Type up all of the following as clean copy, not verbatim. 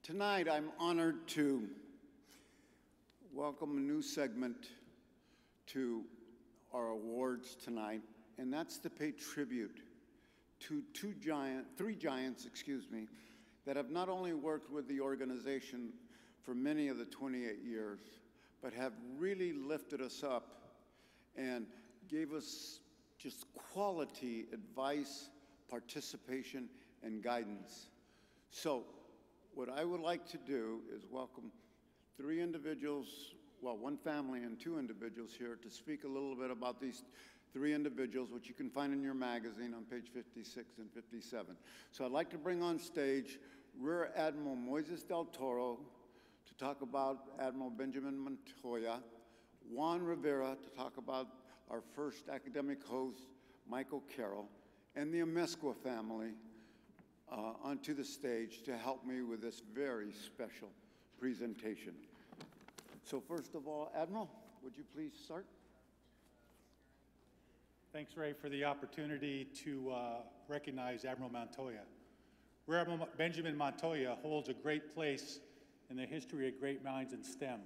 Tonight, I'm honored to welcome a new segment to our awards tonight, and that's to pay tribute to three giants, that have not only worked with the organization for many of the 28 years, but have really lifted us up and gave us just quality advice, participation, and guidance. So what I would like to do is welcome three individuals, well, one family and two individuals here to speak a little bit about these three individuals, which you can find in your magazine on page 56 and 57. So I'd like to bring on stage Rear Admiral Moises del Toro to talk about Admiral Benjamin Montoya, Juan Rivera to talk about our first academic host, Michael Carroll, and the Amezcua family onto the stage to help me with this very special presentation. So first of all, Admiral, would you please start? Thanks, Ray, for the opportunity to recognize Admiral Montoya. Rear Admiral Benjamin Montoya holds a great place in the history of great minds in STEM.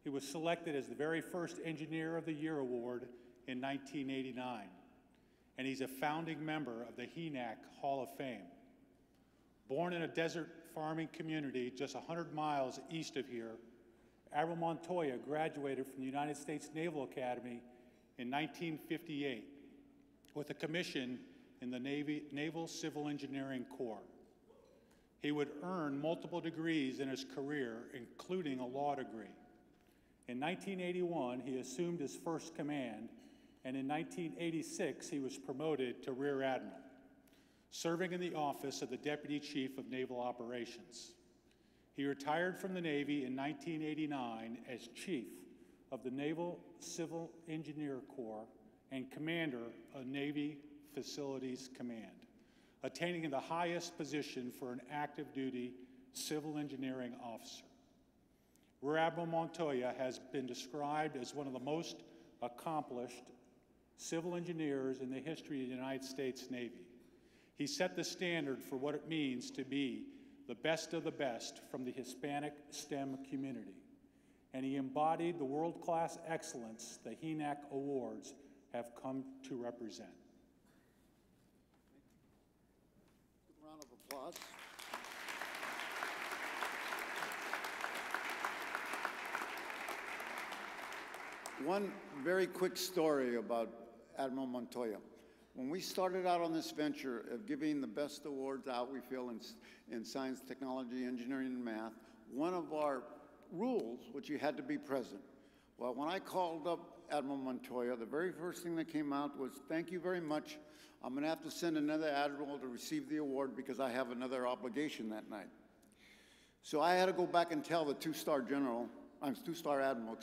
He was selected as the very first Engineer of the Year award in 1989, and he's a founding member of the HENAAC Hall of Fame. Born in a desert farming community just 100 miles east of here, Admiral Montoya graduated from the United States Naval Academy in 1958 with a commission in the Naval Civil Engineering Corps. He would earn multiple degrees in his career, including a law degree. In 1981, he assumed his first command, and in 1986, he was promoted to Rear Admiral, serving in the office of the Deputy Chief of Naval Operations. He retired from the Navy in 1989 as Chief of the Naval Civil Engineer Corps and Commander of Navy Facilities Command, attaining the highest position for an active duty civil engineering officer. Rear Admiral Montoya has been described as one of the most accomplished civil engineers in the history of the United States Navy. He set the standard for what it means to be the best of the best from the Hispanic STEM community, and he embodied the world-class excellence the HENAAC Awards have come to represent. Good round of applause. One very quick story about Admiral Montoya. When we started out on this venture of giving the best awards out, we feel, in science, technology, engineering, and math, one of our rules, which you had to be present. Well, when I called up Admiral Montoya, the very first thing that came out was, "Thank you very much. I'm going to have to send another admiral to receive the award because I have another obligation that night." So I had to go back and tell the two-star admiral,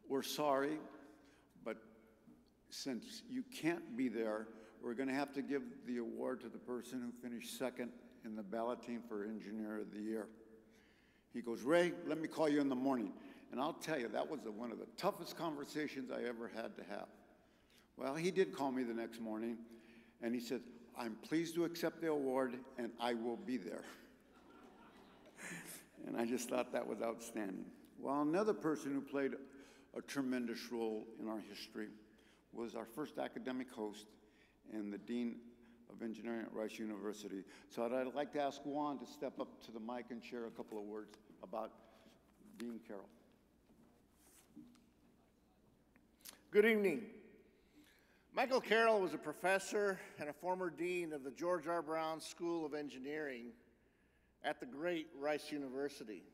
"We're sorry, but since you can't be there, we're going to have to give the award to the person who finished second in the balloting for Engineer of the Year." He goes, "Ray, let me call you in the morning." And I'll tell you, that was one of the toughest conversations I ever had to have. Well, he did call me the next morning, and he said, "I'm pleased to accept the award, and I will be there." And I just thought that was outstanding. Well, another person who played a tremendous role in our history was our first academic host and the Dean of Engineering at Rice University. So I'd like to ask Juan to step up to the mic and share a couple of words about Dean Carroll. Good evening. Michael Carroll was a professor and a former dean of the George R. Brown School of Engineering at the great Rice University.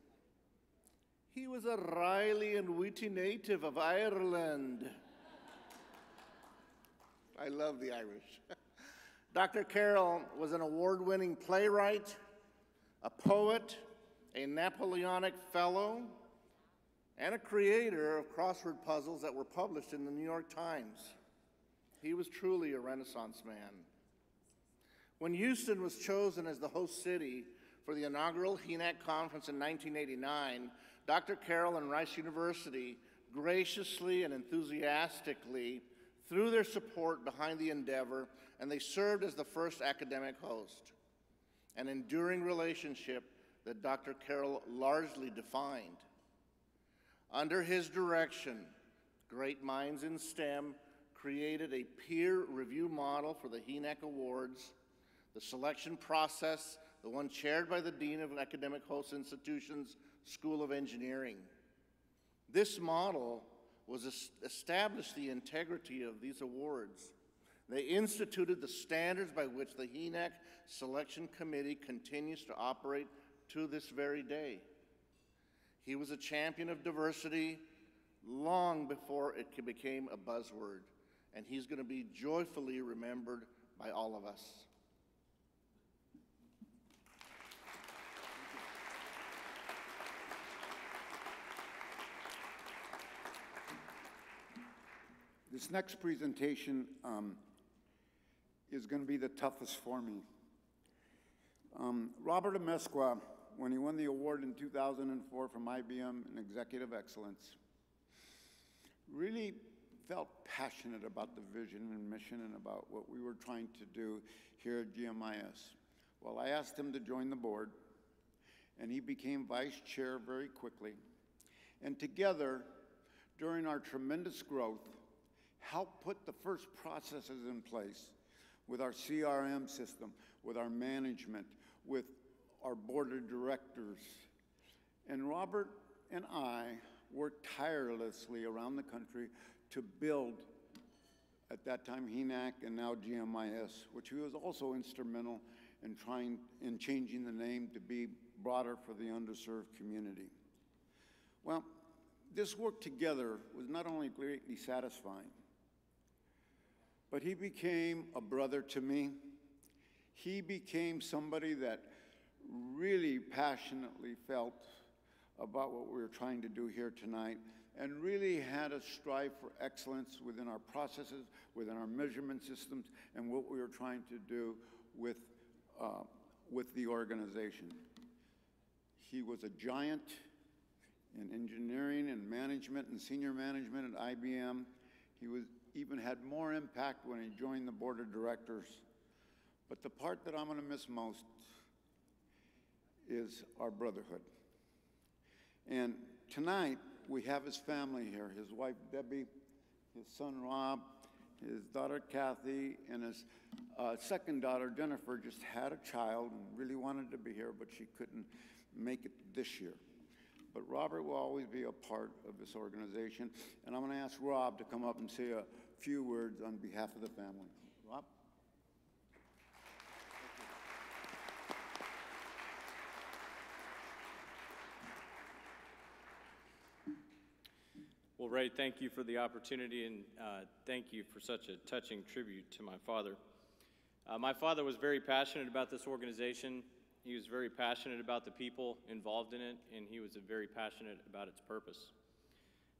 He was a wily and witty native of Ireland. I love the Irish. Dr. Carroll was an award-winning playwright, a poet, a Napoleonic Fellow, and a creator of crossword puzzles that were published in the New York Times. He was truly a Renaissance man. When Houston was chosen as the host city for the inaugural HENAAC conference in 1989, Dr. Carroll and Rice University graciously and enthusiastically threw their support behind the endeavor, and they served as the first academic host. An enduring relationship that Dr. Carroll largely defined. Under his direction, great minds in STEM created a peer review model for the HENAAC Awards, the selection process, the one chaired by the Dean of Academic Host Institutions School of Engineering. This model was established the integrity of these awards. They instituted the standards by which the HENAAC Selection Committee continues to operate to this very day. He was a champion of diversity long before it became a buzzword, and he's going to be joyfully remembered by all of us. This next presentation is going to be the toughest for me. Robertmezcua, when he won the award in 2004 from IBM in Executive Excellence, really felt passionate about the vision and mission and about what we were trying to do here at GMiS. Well, I asked him to join the board, and he became vice chair very quickly. And together, during our tremendous growth, helped put the first processes in place with our CRM system, with our management, with our board of directors. And Robert and I worked tirelessly around the country to build, at that time, HENAAC and now GMiS, which he was also instrumental in changing the name to be broader for the underserved community. Well, this work together was not only greatly satisfying, but he became a brother to me. He became somebody that really passionately felt about what we were trying to do here tonight and really had us strive for excellence within our processes, within our measurement systems, and what we were trying to do with the organization. He was a giant in engineering and management and senior management at IBM. He even had more impact when he joined the board of directors. But the part that I'm going to miss most is our brotherhood. And tonight, we have his family here, his wife, Debbie, his son, Rob, his daughter, Kathy, and his second daughter, Jennifer, just had a child and really wanted to be here, but she couldn't make it this year. But Robert will always be a part of this organization, and I'm going to ask Rob to come up and say a few words on behalf of the family. Rob? Well, Ray, thank you for the opportunity, and thank you for such a touching tribute to my father. My father was very passionate about this organization. He was very passionate about the people involved in it, and he was very passionate about its purpose.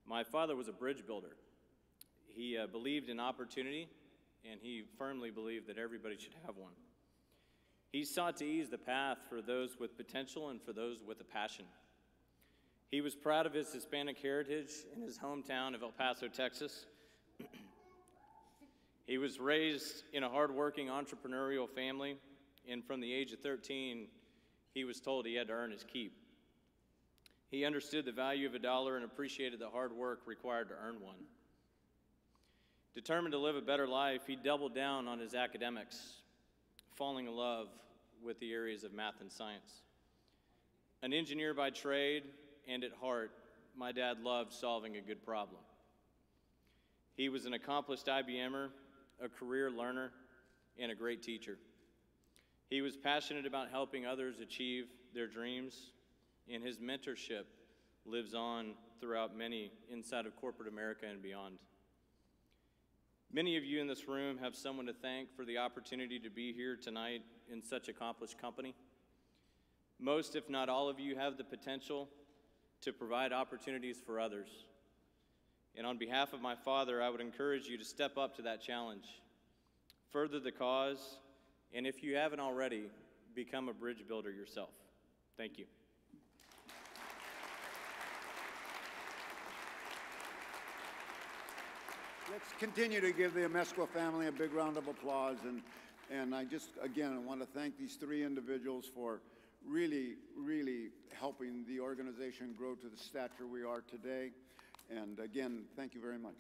My father was a bridge builder. He believed in opportunity, and he firmly believed that everybody should have one. He sought to ease the path for those with potential and for those with a passion. He was proud of his Hispanic heritage in his hometown of El Paso, Texas. He was raised in a hardworking entrepreneurial family, and from the age of 13, he was told he had to earn his keep. He understood the value of a dollar and appreciated the hard work required to earn one. Determined to live a better life, he doubled down on his academics, falling in love with the areas of math and science. An engineer by trade and at heart, my dad loved solving a good problem. He was an accomplished IBMer, a career learner, and a great teacher. He was passionate about helping others achieve their dreams, and his mentorship lives on throughout many inside of corporate America and beyond. Many of you in this room have someone to thank for the opportunity to be here tonight in such accomplished company. Most, if not all of you, have the potential to provide opportunities for others. And on behalf of my father, I would encourage you to step up to that challenge, further the cause, and if you haven't already, become a bridge builder yourself. Thank you. Let's continue to give the Amezcua family a big round of applause. And I just, again, I want to thank these three individuals for really, really helping the organization grow to the stature we are today. And again, thank you very much.